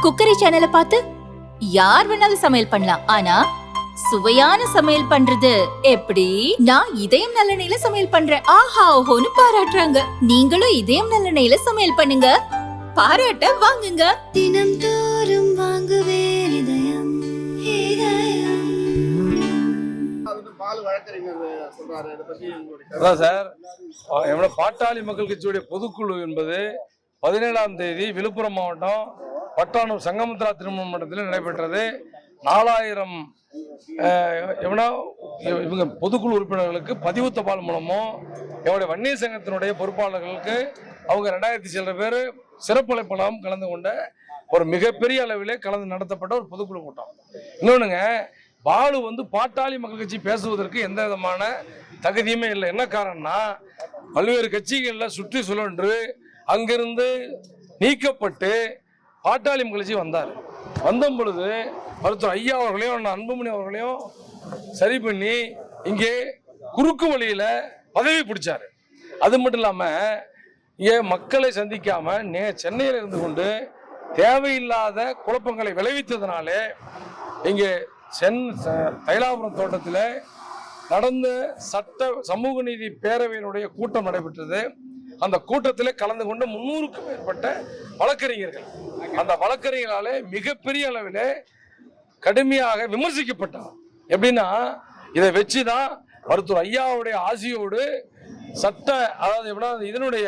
Cookery சேனலை பார்த்து யார் வேணாலும் சமையல் பண்ணலாம். ஆனா சுவையான சமையல் பண்றது எப்படி? நான் இதயம் நல்லெண்ணெயில சமையல் பண்றேன். ஆஹா ஓஹோன்னு பாராட்டுறாங்க. நீங்களும் இதயம் நல்லெண்ணெயில சமையல் பண்ணுங்க, பாராட்ட வாங்குங்க. தினம் தோறும் வாங்குவே இதயம் அதான் சார், பாட்டாளி மக்கள் கட்சியுடைய பொதுக்குழு என்பது 17ஆம் தேதி விழுப்புரம் மாவட்டம் பட்டாணம் சங்கமுத்ரா திருமண மண்டலத்தில் நடைபெற்றது. 4000 இவங்க பொதுக்குழு உறுப்பினர்களுக்கு பதிவு தபால் மூலமும் எங்களுடைய வன்னியர் சங்கத்தினுடைய பொறுப்பாளர்களுக்கு அவங்க 2000 சில பேர் சிறப்பு அழைப்பாளரும் கலந்து கொண்ட ஒரு மிகப்பெரிய அளவிலே கலந்து நடத்தப்பட்ட ஒரு பொதுக்குழு கூட்டம். இன்னொன்னுங்க, பாலு பாட்டாளி மக்கள் கட்சி பேசுவதற்கு எந்த விதமான தகுதியுமே இல்லை. என்ன காரணம்னா, பல்வேறு கட்சிகளில் சுற்றி சுழன்று அங்கிருந்து நீக்கப்பட்டு பாட்டாளி மக்கள் கட்சி வந்தார். வந்த பொழுது மருத்துவர் ஐயா அவர்களையும் அன்புமணி அவர்களையும் சரி பண்ணி இங்கே குறுக்கு வழியில் பதவி பிடிச்சாரு. அது மட்டும் இல்லாமல் இங்கே மக்களை சந்திக்காம சென்னையில் இருந்து கொண்டு தேவையில்லாத குழப்பங்களை விளைவித்ததுனாலே இங்கே தைலாபுரம் தோட்டத்தில் நடந்த சமூக நீதி பேரவையினுடைய கூட்டம் நடைபெற்றது. அந்த கூட்டத்தில் கலந்து கொண்ட 300க்கும் மேற்பட்ட வழக்கறிஞர்கள், அந்த வழக்கறிஞர்களாலே மிகப்பெரிய அளவில் கடுமையாக விமர்சிக்கப்பட்டார். எப்படின்னா, இதை வச்சுதான் மருத்துவர் ஐயாவுடைய ஆசியோடு அதாவது இதனுடைய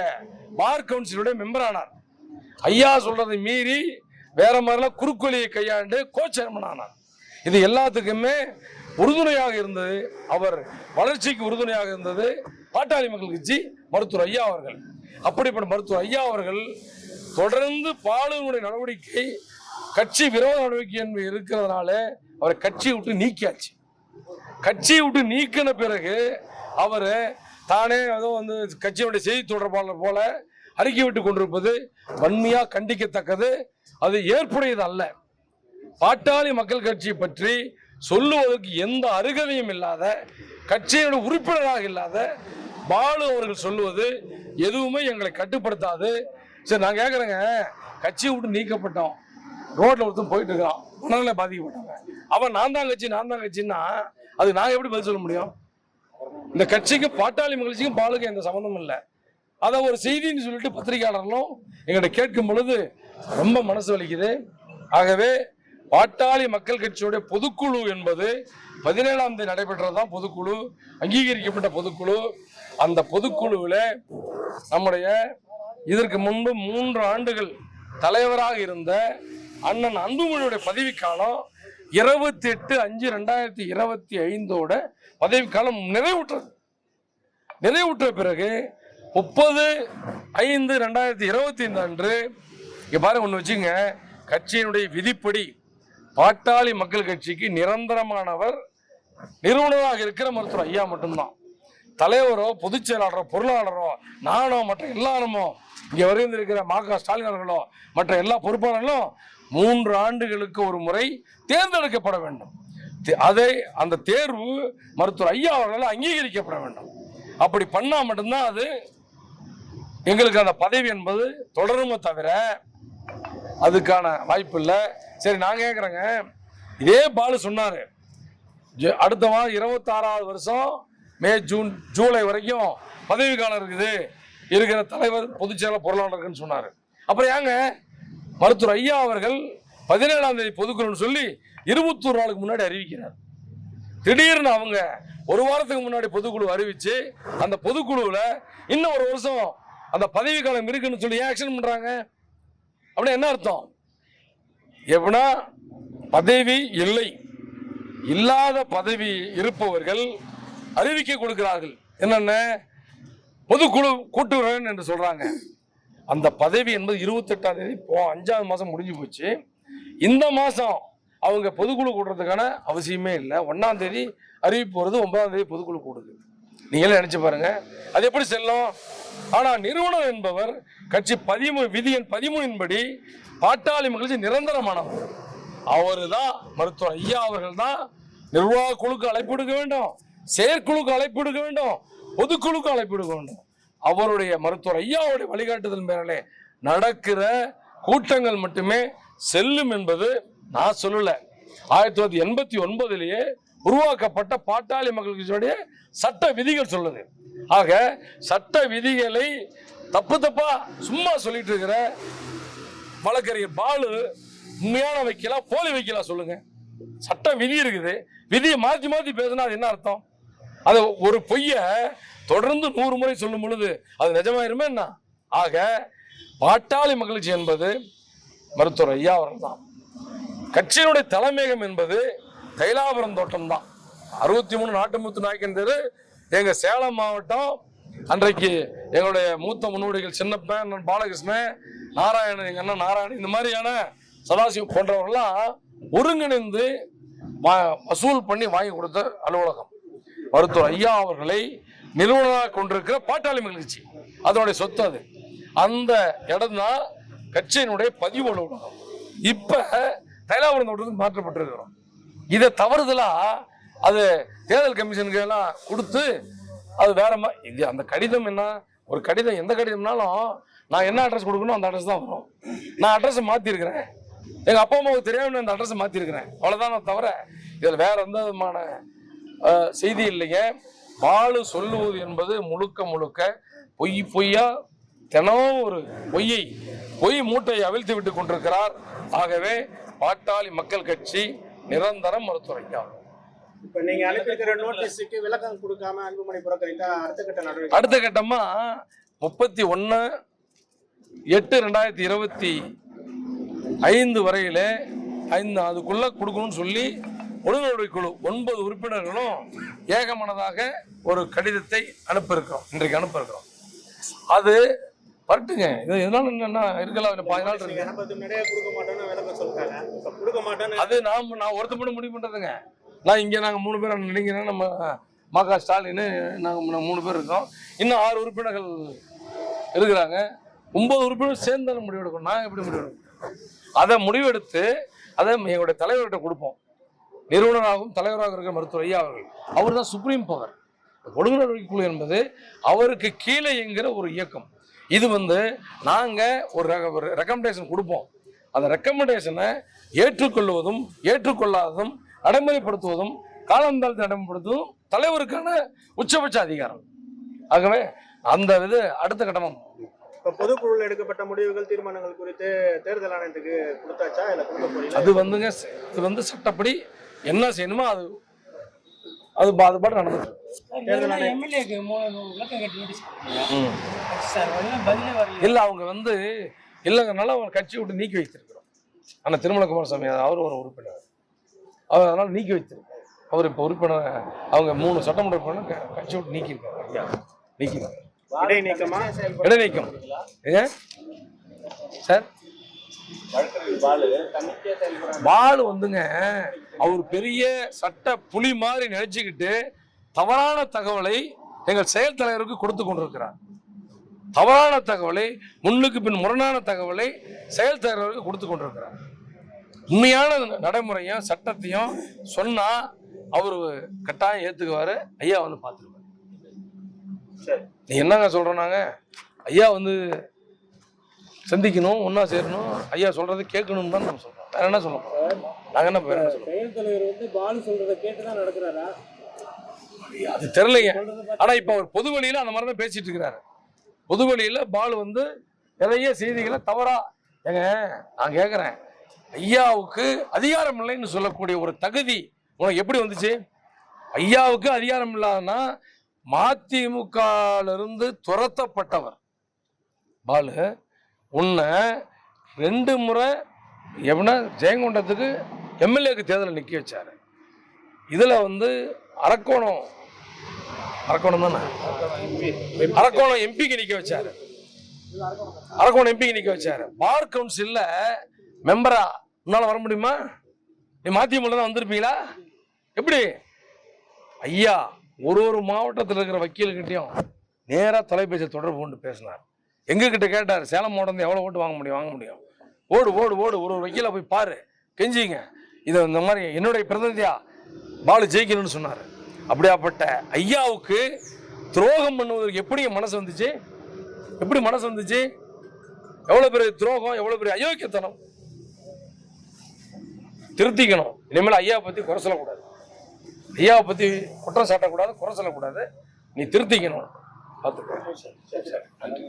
பார் கவுன்சிலுடைய மெம்பர் ஆனார். ஐயா சொல்றதை மீறி வேற மாதிரிலாம் குறுக்கொலியை கையாண்டு கோச்சேர்மன் ஆனார். இது எல்லாத்துக்குமே உறுதுணையாக இருந்தது, அவர் வளர்ச்சிக்கு உறுதுணையாக இருந்தது பாட்டாளி மக்கள் கட்சி மருத்துவர் ஐயா அவர்கள். அப்படிப்பட்ட மருத்துவர் ஐயா அவர்கள் தொடர்ந்து பாலுடைய நடவடிக்கை கட்சி விரோத நடவடிக்கை என்று இருக்கிறதுனால அவரை கட்சியை விட்டு நீக்கியாச்சு. கட்சியை விட்டு நீக்கின பிறகு அவர் தானே கட்சியினுடைய செய்தி தொடர்பாளர் போல அறிக்கை விட்டு கொண்டிருப்பது வன்மையாக கண்டிக்கத்தக்கது. அது ஏற்புடையது அல்ல. பாட்டாளி மக்கள் கட்சியை பற்றி சொல்லுவதற்கு எந்த அருகதையும் இல்லாத, கட்சியினுடைய உறுப்பினராக இல்லாத பாலு அவர்கள் சொல்லுவது எதுவுமே எங்களை கட்டுப்படுத்தாது. சரி, நான் கேட்குறேங்க, கட்சியை விட்டு நீக்கப்பட்டோம், ரோட்ல ஒருத்தன் போயிட்டு இருக்கான், மனநிலை பாதிக்கப்பட்டாங்க, அவன் நான் தான் கட்சின்னா அது நாங்கள் எப்படி பதில் சொல்ல முடியும்? இந்த கட்சிக்கு பாட்டாளி மகிழ்ச்சிக்கும் பாலுக்கும் எந்த சம்மந்தமும் இல்லை. அதை ஒரு செய்தின்னு சொல்லிட்டு பத்திரிகையாளர்களும் எங்கள்கிட்ட கேட்கும் பொழுது ரொம்ப மனசு வலிக்குது. ஆகவே பாட்டாளி மக்கள் கட்சியுடைய பொதுக்குழு என்பது 17ஆம் தேதி நடைபெற்றதுதான் பொதுக்குழு, அங்கீகரிக்கப்பட்ட பொதுக்குழு. அந்த பொதுக்குழுவில் நம்முடைய இதற்கு முன்பு 3 ஆண்டுகள் தலைவராக இருந்த அண்ணன் அன்புமணியுடைய பதவிக்காலம் 28/5/2025 பதவிக்காலம் நிறைவுற்ற பிறகு 30/5/2025 அன்று இங்க பாருங்க, ஒன்று வச்சுங்க, கட்சியினுடைய விதிப்படி பாட்டாளி மக்கள் கட்சிக்கு நிரந்தரமானவர் நிறுவனராக இருக்கிற மருத்துவர் ஐயா மட்டும்தான். தலைவரோ பொதுச் செயலாளரோ பொருளாளரோ நானோ மற்ற எல்லாருமோ இங்கே வருகின்ற மா.க. ஸ்டாலின் அவர்களோ மற்ற எல்லா பொறுப்பாளர்களும் 3 ஆண்டுகளுக்கு ஒரு முறை தேர்ந்தெடுக்கப்பட வேண்டும். அந்த தேர்வு மருத்துவர் ஐயா அவர்களால் அங்கீகரிக்கப்பட வேண்டும். அப்படி பண்ணா மட்டும்தான் அது எங்களுக்கு அந்த பதவி என்பது தொடருமே தவிர அதுக்கான வாய்ப்பு இல்லை. சரி, நான் கேட்குறேங்க, இதே பாலு சொன்னாரு அடுத்த மாதம் 26வது வருஷம் மே ஜூன் ஜூலை வரைக்கும் பதவி காலம் இருக்கிற தலைவர் பொதுச் செயலாளர் பொருளாளர்னு சொன்னாரு. அப்புறம் ஏங்க மருத்துவர் ஐயா அவர்கள் 17ஆம் தேதி பொதுக்குழுன்னு சொல்லி 21 நாளுக்கு முன்னாடி அறிவிக்கிறார். திடீர்னு அவங்க ஒரு வாரத்துக்கு முன்னாடி பொதுக்குழு அறிவிச்சு அந்த பொதுக்குழுவில் இன்னும் 1 வருஷம் அந்த பதவி காலம் இருக்குன்னு சொல்லி ஏன் ஆக்ஷன் பண்றாங்க? அப்படின்னா என்ன அர்த்தம்? எப்படின்னா பதவி இல்லாத பதவி இருப்பவர்கள் அறிவிக்க கொடுக்கிறார்கள். என்னென்ன பொதுக்குழு கூட்டுறேன் என்று சொல்றாங்க. அந்த பதவி என்பது 28ஆம் தேதி 5வது மாதம் முடிஞ்சு போச்சு. இந்த மாதம் அவங்க பொதுக்குழு கூட்டுறதுக்கான அவசியமே இல்லை. 1ஆம் தேதி அறிவிப்பு வருது, 9ஆம் தேதி பொதுக்குழு கூடுது. நீங்களே நினைச்சு பாருங்க, அது எப்படி செல்லும்? ஆனால் நிறுவனர் என்பவர் கட்சி விதி எண் 13 படி பாட்டாளி மகிழ்ச்சி நிரந்தரமானவர். அவரு தான் மருத்துவர் ஐயா அவர்கள் தான் நிர்வாக குழுக்கு அழைப்பு விடுக்க வேண்டும், செயற்குழுக்கு அழைப்பு விடுக்க வேண்டும், பொதுக்குழுக்கு அழைப்பு விடுக்க வேண்டும். அவருடைய மருத்துவர் ஐயாவுடைய வழிகாட்டுதல் மேலே நடக்கிற கூட்டங்கள் மட்டுமே செல்லும் என்பது நான் சொல்லல. 1989 உருவாக்கப்பட்ட பாட்டாளி மக்கள் கட்சியுடைய சட்ட விதிகள் சொல்லுது. ஆக சட்ட விதிகளை தப்பா சும்மா சொல்லிட்டு இருக்கிற வழக்கறிஞர் பாலு உண்மையான வைக்கலாம், போலி வைக்கலாம் சொல்லுங்க. சட்ட விதி இருக்குது, விதியை மாற்றி மாற்றி பேசினா அது என்ன அர்த்தம்? அது ஒரு பொய்ய தொடர்ந்து 100 முறை சொல்லும் பொழுது அது நிஜமாயிருமே என்ன? ஆக பாட்டாளி மக்கள் கட்சி என்பது மருத்துவர் ஐயா அவர்கள் தான். கட்சியினுடைய தலைமையகம் என்பது தைலாபுரம் தோட்டம் தான். 63 நாட்டுமுத்து நாயக்கன் தெரு, எங்க சேலம் மாவட்டம். அன்றைக்கு எங்களுடைய மூத்த முன்னோடிகள் சின்னப்பன், பாலகிருஷ்ணன், நாராயணன், எங்க அண்ணன் நாராயணன், இந்த மாதிரியான சதாசிவம் போன்றவர்கள்லாம் ஒருங்கிணைந்து வசூல் பண்ணி வாங்கி கொடுத்த அலுவலகம். மருத்துவர் ஐயா அவர்களை நிறுவனமாக கொண்டிருக்கிற பாட்டாளி மக்கள் கட்சி அதனுடைய சொத்து. அது அந்த இடம் தான் கட்சியினுடைய பதிவு அலுவலகம். இப்ப தைலாபுரம் தோட்டத்துக்கு மாற்றப்பட்டிருக்கிறோம். இதை தவறுதலா அது தேர்தல் கமிஷனுக்கு எல்லாம் கொடுத்து அது வேற இது. அந்த கடிதம் என்ன, ஒரு கடிதம் எந்த கடிதம்னாலும் நான் என்ன அட்ரஸ் கொடுக்கணும் அந்த அட்ரஸ் தான் வரும். நான் அட்ரஸை மாத்திருக்கிறேன், எங்க அப்பா அம்மாவுக்கு தெரியாம அந்த அட்ரஸை மாத்திருக்கிறேன், அவ்வளவுதான். தவிர இதுல வேற எந்த விதமான செய்தி இல்லைங்க. பாலு சொல்லுவது என்பது முழுக்க முழுக்க பொய்யா தினமும் ஒரு பொய் மூட்டையை அவிழ்த்து விட்டு கொண்டிருக்கிறார். ஆகவே பாட்டாளி மக்கள் கட்சி நிரந்தரம் மருத்துவர் ஐயா. இப்ப நீங்க அனுப்பியிருக்கிற நோட்டீஸுக்கு விளக்கம் கொடுக்காம அன்புமணி புறக்கணித்தா அடுத்த கட்ட நடவடிக்கை? அடுத்த கட்டமா 31/8/2025 வரையில அதுக்குள்ள கொடுக்கணும்னு சொல்லி ஒழுங்குமுறை குழு 9 உறுப்பினர்களும் ஏகமனதாக ஒரு கடிதத்தை இன்றைக்கு அனுப்பியிருக்கிறோம். அது வரட்டுங்க. இது எதனால என்னன்னா இருக்கலாம், 15 நாள் இருக்கு. அது நான் ஒருத்தப்பட்டு முடிவு பண்றதுங்க. நாங்க 3 பேர் நினைக்கிறேன். நம்ம மக ஸ்டாலின் நாங்க 3 பேர் இருக்கோம். இன்னும் 6 உறுப்பினர்கள் இருக்கிறாங்க. 9 உறுப்பினர் சேர்ந்து முடிவு எடுக்கணும். நான் எப்படி முடிவு எடுக்கணும்? அதை முடிவெடுத்து அதை எங்களுடைய தலைவர்கிட்ட கொடுப்போம். நிறுவனராகவும் தலைவராக இருக்கிற மருத்துவர் ஐயா அவர்கள், அவர் தான் சுப்ரீம் பவர். ஒழுங்குமுறை குழு என்பது அவருக்கு கீழே என்கிற ஒரு இயக்கம். இது நாங்க ஒரு ரெக்கமெண்டேஷன் கொடுப்போம். அந்த ரெக்கமெண்டேஷனை ஏற்றுக்கொள்வதும் ஏற்றுக்கொள்ளாததும் நடைமுறைப்படுத்துவதும் காலந்தாழ்த்தி நடைமுறைப்படுத்துவதும் தலைவருக்கான உச்சபட்ச அதிகாரம். ஆகவே அந்த இது அடுத்த கட்டமும் பொதுக்குழுவில் எடுக்கப்பட்ட முடிவுகள் தீர்மானங்கள் குறித்து தேர்தல் ஆணையத்துக்கு கொடுத்தாச்சா இல்ல கொடுக்க போறீங்களா? அது சட்டப்படி என்ன செய்யணுமோ அது பாட்டு நடந்துட்டு இல்ல. அவங்க இல்லைங்கனால அவங்க கட்சி விட்டு நீக்கி வைத்திருக்கிறோம். ஆனா திருமல குமாரசாமி அவர் ஒரு உறுப்பினர், அவர் அதனால நீக்கி வைத்திருக்கோம். அவர் இப்ப உறுப்பினர், அவங்க 3 சட்டமன்ற உறுப்பினர் கட்சி விட்டு நீக்கியிருக்காங்க. நீக்கிருக்காங்க. இடைநீக்கம் சார். பாலு அவர் பெரிய சட்ட புலி மாதிரி நினைச்சுக்கிட்டு தவறான தகவலை எங்கள் செயல் தலைவருக்கு கொடுத்து கொண்டிருக்கிறார். தவறான தகவலை, முன்னுக்கு பின் முரணான தகவலை செயல் தலைவருக்கு கொடுத்து கொண்டிருக்கிறார். உண்மையான நடைமுறையும் சட்டத்தையும் சொன்னா அவரு கட்டாயம் ஏத்துக்குவாரு. ஐயா பார்த்துருவாரு. நீ என்னங்க சொல்றாங்க, ஐயா சந்திக்கணும், ஒன்னா சேரணும், ஐயா சொல்றது கேட்கணும் தான் நம்ம சொல்றோம். வேற என்ன சொல்ல போறோம்? நாங்க என்ன அது தெரியலைங்க. ஆனா இப்ப அவர் பொது வழியில அந்த மாதிரிதான் பேசிட்டு இருக்கிறாரு. பொது வழியில பாலு நிறைய செய்திகளை தவறா நான் கேட்கிறேன். ஐயாவுக்கு அதிகாரம் இல்லைன்னு சொல்லக்கூடிய ஒரு தகுதி உனக்கு எப்படி வந்துச்சு? ஐயாவுக்கு அதிகாரம் இல்லாதனா மதிமுக துரத்தப்பட்டவர் பாலு உன்னை 2 முறை ஜெயங்கொண்டத்துக்கு எம்எல்ஏக்கு தேர்தலில் நிக்க வச்சாரு. இதுல அரக்கோணம் தானே, அரக்கோணம் எம்பிக்கு நிக்க வச்சாரு. பார் கவுன்சில்ல மெம்பரா உன்னால வர முடியுமா? நீ மதிமுக தான் வந்திருப்பீங்களா? எப்படி? ஐயா ஒரு மாவட்டத்தில் இருக்கிற வக்கீல்கிட்டையும் நேரா தொலைபேசி தொடர்பு கொண்டு பேசினார். எங்ககிட்ட கேட்டார், சேலம் மாவட்டம் எவ்வளவு ஓட்டு வாங்க முடியும்? ஓடு ஒரு வக்கீல போய் பாரு, கெஞ்சிங்க, இதை இந்த மாதிரி என்னுடைய பிரதிநிதியா பாலு ஜெயிக்கணும்னு சொன்னார். அப்படியாப்பட்ட ஐயாவுக்கு துரோகம் பண்ணுவதற்கு எப்படி மனசு வந்துச்சு? எவ்வளவு பெரிய துரோகம், எவ்வளவு பெரிய அயோக்கியத்தனம்! திருத்திக்கணும். இனிமேல் ஐயாவை பற்றி குறை சொல்லக்கூடாது, ஐயாவை பற்றி குற்றம் சாட்டக்கூடாது, குறை சொல்லக்கூடாது. நீ திருத்திக்கணும். பார்த்துக்கோ. சரி, சரி. நன்றி.